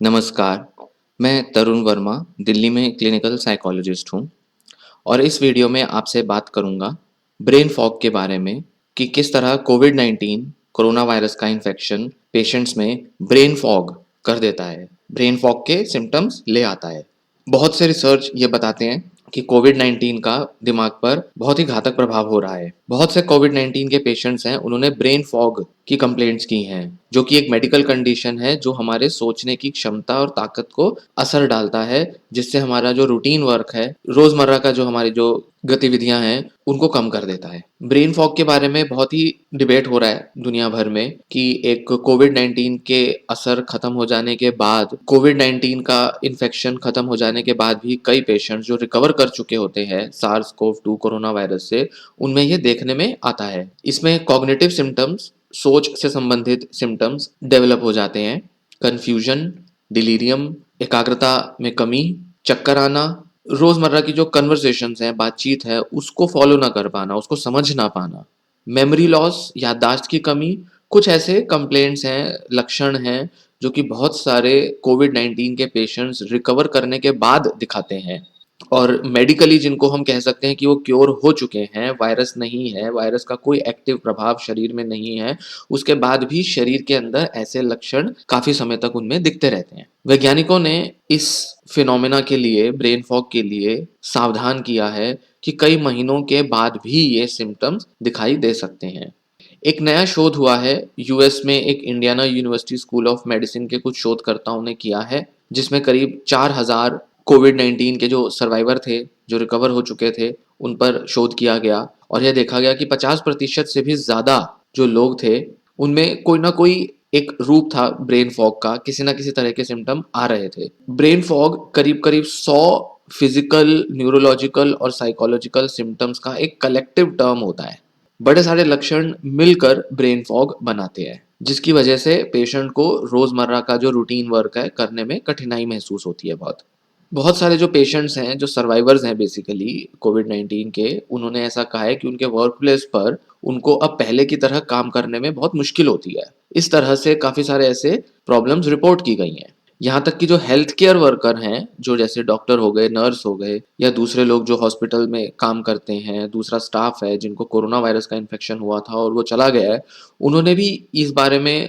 नमस्कार, मैं तरुण वर्मा, दिल्ली में क्लिनिकल साइकोलॉजिस्ट हूँ और इस वीडियो में आपसे बात करूँगा ब्रेन फॉग के बारे में कि किस तरह कोविड-19 कोरोना वायरस का इन्फेक्शन पेशेंट्स में ब्रेन फॉग कर देता है, ब्रेन फॉग के सिम्पटम्स ले आता है। बहुत से रिसर्च ये बताते हैं कि कोविड-19 का दिमाग पर बहुत ही घातक प्रभाव हो रहा है। बहुत से कोविड-19 के पेशेंट्स हैं, उन्होंने ब्रेन फॉग की कंप्लेंट्स की हैं, जो कि एक मेडिकल कंडीशन है जो हमारे सोचने की क्षमता और ताकत को असर डालता है, जिससे हमारा जो रूटीन वर्क है, रोज़मर्रा का जो हमारी जो गतिविधियाँ हैं, उनको कम कर देता है। ब्रेन फॉग के बारे में बहुत ही डिबेट हो रहा है दुनिया भर में कि एक कोविड-19 के असर खत्म हो जाने के बाद, कोविड-19 का इन्फेक्शन खत्म हो जाने के बाद भी कई पेशेंट्स जो रिकवर कर चुके होते हैं सार्स-कोव-2 कोरोना वायरस से, उनमें ये देखने में आता है। इसमें कॉग्निटिव सिम्पटम्स, सोच से संबंधित सिम्पटम्स डेवलप हो जाते हैं। कन्फ्यूजन, डिलीरियम, एकाग्रता में कमी, चक्कर आना, रोज़मर्रा की जो कन्वर्सेशंस हैं, बातचीत है, उसको फ़ॉलो ना कर पाना, उसको समझ ना पाना, मेमोरी लॉस, याददाश्त की कमी, कुछ ऐसे कंप्लेंट्स हैं, लक्षण हैं, जो कि बहुत सारे कोविड-19 के पेशेंट्स रिकवर करने के बाद दिखाते हैं। और मेडिकली जिनको हम कह सकते हैं कि वो क्योर हो चुके हैं, वायरस नहीं है, वायरस का कोई एक्टिव प्रभाव शरीर में नहीं है, उसके बाद भी शरीर के अंदर ऐसे लक्षण काफ़ी समय तक उनमें दिखते रहते हैं। वैज्ञानिकों ने इस फिनोमेना के लिए, ब्रेन फॉग के लिए सावधान किया है कि कई महीनों के बाद भी ये सिम्पटम्स दिखाई दे सकते हैं। एक नया शोध हुआ है यूएस में, एक Indiana university school of medicine के कुछ शोधकर्ताओं ने किया है, जिसमें करीब 4000 कोविड-19 के जो सर्वाइवर थे, जो रिकवर हो चुके थे, उन पर शोध किया गया और यह देखा गया कि 50% से भी ज़्यादा जो लोग थे, उनमें कोई ना कोई एक रूप था ब्रेन फॉग का, किसी न किसी तरह के सिम्पटम आ रहे थे। ब्रेन फॉग करीब-करीब 100 फिजिकल, न्यूरोलॉजिकल और साइकोलॉजिकल सिम्पटम्स का एक कलेक्टिव टर्म होता है। बड़े सारे लक्षण मिलकर ब्रेन फॉग बनाते हैं, जिसकी वजह से पेशेंट को रोज़मर्रा का जो रूटीन वर्क है, करने में कठिनाई महसूस होती है बहुत। बहुत सारे जो पेशेंट्स हैं, जो सर्वाइवर्स हैं बेसिकली कोविड-19 के, उन्होंने ऐसा कहा है कि उनके वर्क प्लेस पर उनको अब पहले की तरह काम करने में बहुत मुश्किल होती है। इस तरह से काफ़ी सारे ऐसे प्रॉब्लम्स रिपोर्ट की गई हैं। यहाँ तक कि जो हेल्थ केयर वर्कर हैं, जो जैसे डॉक्टर हो गए, नर्स हो गए या दूसरे लोग जो हॉस्पिटल में काम करते हैं, दूसरा स्टाफ है जिनको कोरोना वायरस का इन्फेक्शन हुआ था और वो चला गया है, उन्होंने भी इस बारे में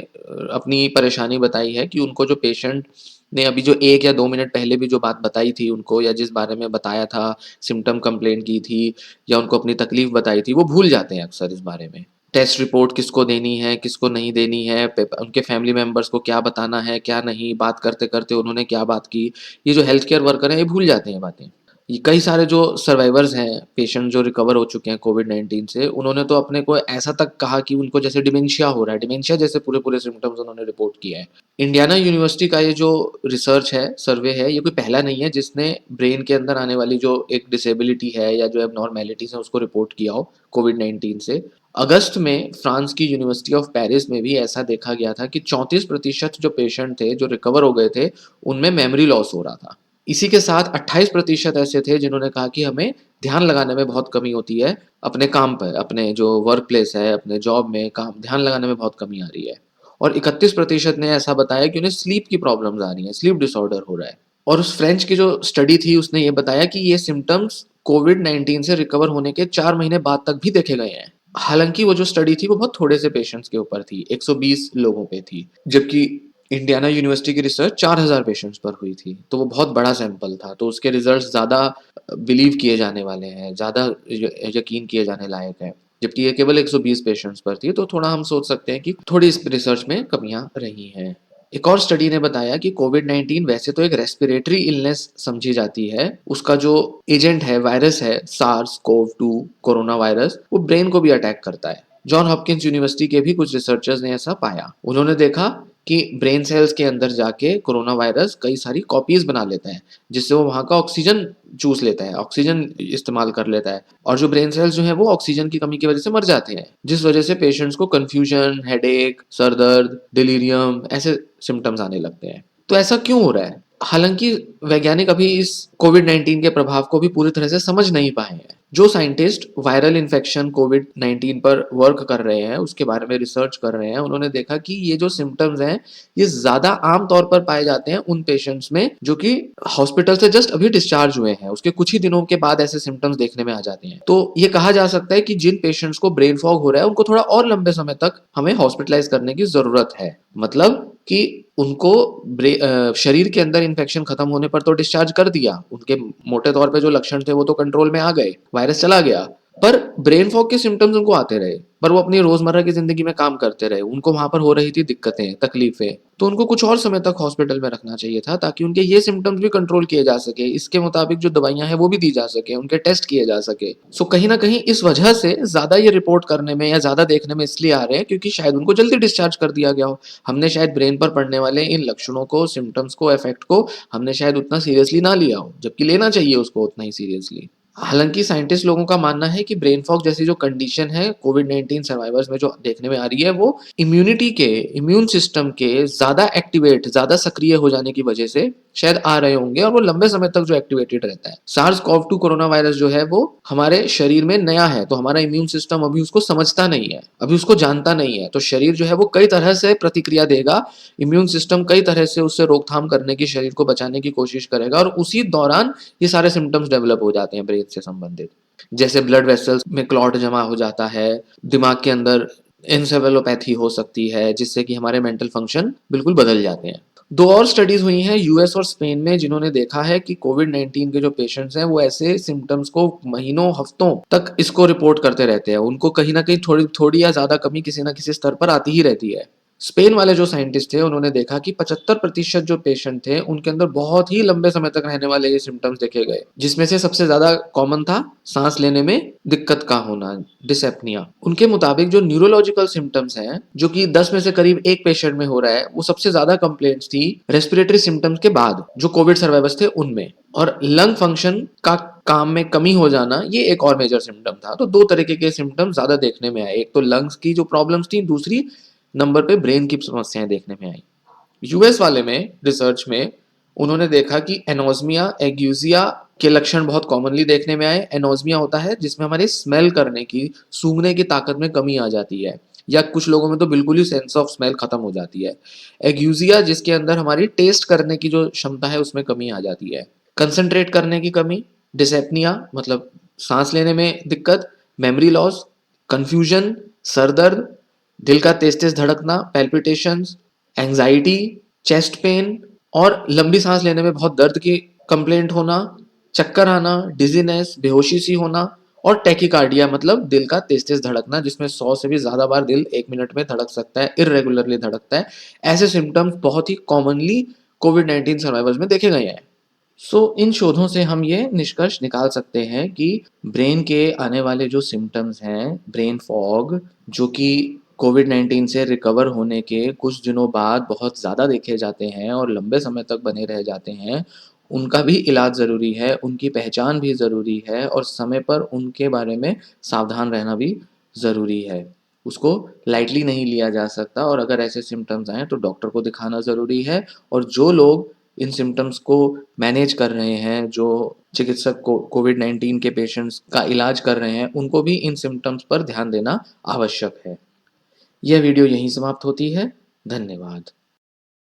अपनी परेशानी बताई है कि उनको जो पेशेंट ने अभी जो 1 या 2 मिनट पहले भी जो बात बताई थी उनको, या जिस बारे में बताया था, सिम्पटम कंप्लेंट की थी या उनको अपनी तकलीफ बताई थी, वो भूल जाते हैं अक्सर इस बारे में। टेस्ट रिपोर्ट किसको देनी है, किसको नहीं देनी है, उनके फैमिली मेंबर्स को क्या बताना है, क्या नहीं, बात करते-करते उन्होंने क्या बात की, ये जो हेल्थ केयर वर्कर हैं, ये भूल जाते हैं बातें। ये कई सारे जो सर्वाइवर्स हैं, पेशेंट जो रिकवर हो चुके हैं कोविड-19 से, उन्होंने तो अपने को ऐसा तक कहा कि उनको जैसे डिमेंशिया हो रहा है, डिमेंशिया जैसे पूरे-पूरे सिम्पटम्स उन्होंने रिपोर्ट किए हैं। इंडियाना यूनिवर्सिटी का ये जो रिसर्च है, सर्वे है, ये कोई पहला नहीं है जिसने ब्रेन के अंदर आने वाली जो एक डिसेबिलिटी है या जो एबनॉर्मैलिटीज़ हैं, उसको रिपोर्ट किया हो कोविड-19 से। अगस्त में फ्रांस की यूनिवर्सिटी ऑफ पेरिस में भी ऐसा देखा गया था कि 34% जो पेशेंट थे, जो रिकवर हो गए थे, उनमें मेमोरी लॉस हो रहा था। इसी के साथ 28% ऐसे थे जिन्होंने कहा कि हमें ध्यान लगाने में बहुत कमी होती है, अपने काम पर, अपने जो वर्क प्लेस है, अपने जॉब में काम ध्यान लगाने में बहुत कमी आ रही है। और 31% ने ऐसा बताया कि उन्हें स्लीप की प्रॉब्लम्स आ रही हैं, स्लीप डिसऑर्डर हो रहा है। और उस फ्रेंच की जो स्टडी थी उसने ये बताया कि ये सिम्पटम्स कोविड-19 से रिकवर होने के 4 महीने बाद तक भी देखे गए हैं। हालाँकि वो जो स्टडी थी वो बहुत थोड़े से पेशेंट्स के ऊपर थी, 120 लोगों पे थी, जबकि इंडियाना यूनिवर्सिटी की रिसर्च 4000 पेशेंट्स पर हुई थी, तो वो बहुत बड़ा सैंपल था, तो उसके रिजल्ट्स ज़्यादा बिलीव किए जाने वाले हैं, ज़्यादा यकीन किए जाने लायक हैं। जबकि ये केवल 120 पेशेंट्स पर थी, तो थोड़ा हम सोच सकते हैं कि थोड़ी इस रिसर्च में कमियाँ रही हैं। एक और स्टडी ने बताया कि कोविड-19 वैसे तो एक रेस्पिरेटरी इलनेस समझी जाती है, उसका जो एजेंट है, वायरस है, सार्स-कोव-2 कोरोना वायरस, वो ब्रेन को भी अटैक करता है। जॉन हॉपकिंस यूनिवर्सिटी के भी कुछ रिसर्चर्स ने ऐसा पाया। उन्होंने देखा कि ब्रेन सेल्स के अंदर जाके कोरोना वायरस कई सारी कॉपीज़ बना लेता है, जिससे वो वहाँ का ऑक्सीजन चूस लेता है, ऑक्सीजन इस्तेमाल कर लेता है और जो ब्रेन सेल्स जो हैं वो ऑक्सीजन की कमी की वजह से मर जाते हैं, जिस वजह से पेशेंट्स को कन्फ्यूजन, हेडेक, सर दर्द, डिलीरियम ऐसे सिम्पटम्स आने लगते हैं। तो ऐसा क्यों हो रहा है? हालाँकि वैज्ञानिक अभी इस कोविड-19 के प्रभाव को भी पूरी तरह से समझ नहीं पाए हैं। जो साइंटिस्ट वायरल इन्फेक्शन कोविड-19 पर वर्क कर रहे हैं, उसके बारे में रिसर्च कर रहे हैं, उन्होंने देखा कि ये जो सिम्पटम्स हैं, ये ज़्यादा आम तौर पर पाए जाते हैं उन पेशेंट्स में जो कि हॉस्पिटल से जस्ट अभी डिस्चार्ज हुए हैं। उसके कुछ ही दिनों के बाद ऐसे सिम्पटम्स देखने में आ जाते हैं। तो ये कहा जा सकता है कि जिन पेशेंट्स को ब्रेन फॉग हो रहा है, उनको थोड़ा और लंबे समय तक हमें हॉस्पिटलाइज़ करने की ज़रूरत है। मतलब कि उनको शरीर के अंदर इन्फेक्शन खत्म होने पर तो डिस्चार्ज कर दिया, उनके मोटे तौर पे जो लक्षण थे वो तो कंट्रोल में आ गए, वायरस चला गया, पर ब्रेन फॉग के सिम्पटम्स उनको आते रहे, पर वो अपनी रोजमर्रा की जिंदगी में काम करते रहे, उनको वहां पर हो रही थी दिक्कतें, तकलीफें, तो उनको कुछ और समय तक हॉस्पिटल में रखना चाहिए था ताकि उनके ये सिम्टम्स भी कंट्रोल किए जा सके, इसके मुताबिक जो दवाइयां हैं वो भी दी जा सके, उनके टेस्ट किए जा सके। सो कहीं ना कहीं इस वजह से ज्यादा ये रिपोर्ट करने में या ज्यादा देखने में इसलिए आ रहे हैं क्योंकि शायद उनको जल्दी डिस्चार्ज कर दिया गया हो। हमने शायद ब्रेन पर पड़ने वाले इन लक्षणों को, सिम्टम्स को, इफेक्ट को हमने शायद उतना सीरियसली ना लिया हो, जबकि लेना चाहिए उसको उतना ही सीरियसली। हालांकि साइंटिस्ट लोगों का मानना है कि ब्रेन फॉग जैसी जो कंडीशन है कोविड-19 सर्वाइवर्स में जो देखने में आ रही है, वो इम्यूनिटी के, इम्यून सिस्टम के ज्यादा एक्टिवेट, ज्यादा सक्रिय हो जाने की वजह से शायद आ रहे होंगे, और वो लंबे समय तक जो एक्टिवेटेड रहता है। सार्स कॉव 2 कोरोना वायरस जो है वो हमारे शरीर में नया है, तो हमारा इम्यून सिस्टम अभी उसको समझता नहीं है, अभी उसको जानता नहीं है, तो शरीर जो है वो कई तरह से प्रतिक्रिया देगा, इम्यून सिस्टम कई तरह से उससे रोकथाम करने की, शरीर को बचाने की कोशिश करेगा, और उसी दौरान ये सारे सिम्टम्स डेवलप हो जाते हैं ब्रेन से संबंधित। जैसे ब्लड वेसल्स में क्लॉट जमा हो जाता है, दिमाग के अंदर एन्सेफेलोपैथी हो सकती है, जिससे कि हमारे मेंटल फंक्शन बिल्कुल बदल जाते हैं। 2 और स्टडीज हुई हैं यूएस और स्पेन में, जिन्होंने देखा है कि कोविड-19 के जो पेशेंट्स हैं वो ऐसे सिम्टम्स को महीनों, हफ्तों तक इसको रिपोर्ट करते रहते हैं। उनको कहीं न कहीं थोड़ी थोड़ी या ज़्यादा कमी किसी न किसी स्तर पर आती ही रहती है। स्पेन वाले जो साइंटिस्ट थे उन्होंने देखा कि 75% जो पेशेंट थे उनके अंदर बहुत ही लंबे समय तक रहने वाले ये सिम्टम्स देखे गए, जिसमें से सबसे ज्यादा कॉमन था सांस लेने में दिक्कत का होना, डिसएप्निया। उनके मुताबिक जो न्यूरोलॉजिकल सिम्टम्स हैं, जो कि 10 में से करीब एक पेशेंट में हो रहा है, वो सबसे ज्यादा कंप्लेंट्स थी रेस्पिरेटरी सिम्टम्स के बाद जो कोविड सर्वाइवर्स थे उनमें। और लंग फंक्शन का काम में कमी हो जाना ये एक और मेजर सिम्टम था। तो 2 तरीके के सिम्टम्स ज्यादा देखने में आए, एक तो लंग्स की जो प्रॉब्लम्स थी, दूसरी नंबर पे ब्रेन की समस्याएं देखने में आई। यूएस वाले में रिसर्च में उन्होंने देखा कि एनोस्मिया, एग्यूजिया के लक्षण बहुत कॉमनली देखने में आए। एनोस्मिया होता है जिसमें हमारी स्मेल करने की, सूंघने की ताकत में कमी आ जाती है, या कुछ लोगों में तो बिल्कुल ही सेंस ऑफ स्मेल खत्म हो जाती है। एग्यूजिया जिसके अंदर हमारी टेस्ट करने की जो क्षमता है उसमें कमी आ जाती है। कंसंट्रेट करने की कमी, डिसएप्निया मतलब सांस लेने में दिक्कत, मेमोरी लॉस, कंफ्यूजन, सर दर्द, दिल का तेज तेज धड़कना, पैल्पिटेशंस, एंजाइटी, चेस्ट पेन, और लंबी सांस लेने में बहुत दर्द की कंप्लेंट होना, चक्कर आना, डिजीनेस, बेहोशी सी होना, और टैकीकार्डिया मतलब दिल का तेज तेज धड़कना, जिसमें 100 से भी ज्यादा बार दिल 1 मिनट में धड़क सकता है, इरेगुलरली धड़कता है। ऐसे सिम्टम्स बहुत ही कॉमनली कोविड-19 सर्वाइवर्स में देखे गए हैं। इन शोधों से हम ये निष्कर्ष निकाल सकते हैं कि ब्रेन के आने वाले जो सिम्टम्स हैं, ब्रेन फॉग, जो कि कोविड-19 से रिकवर होने के कुछ दिनों बाद बहुत ज़्यादा देखे जाते हैं और लंबे समय तक बने रह जाते हैं, उनका भी इलाज ज़रूरी है, उनकी पहचान भी ज़रूरी है, और समय पर उनके बारे में सावधान रहना भी ज़रूरी है। उसको लाइटली नहीं लिया जा सकता, और अगर ऐसे सिम्टम्स आएँ तो डॉक्टर को दिखाना ज़रूरी है। और जो लोग इन सिम्टम्स को मैनेज कर रहे हैं, जो चिकित्सक को कोविड-19 के पेशेंट्स का इलाज कर रहे हैं, उनको भी इन सिम्टम्स पर ध्यान देना आवश्यक है। यह वीडियो यहीं समाप्त होती है। धन्यवाद।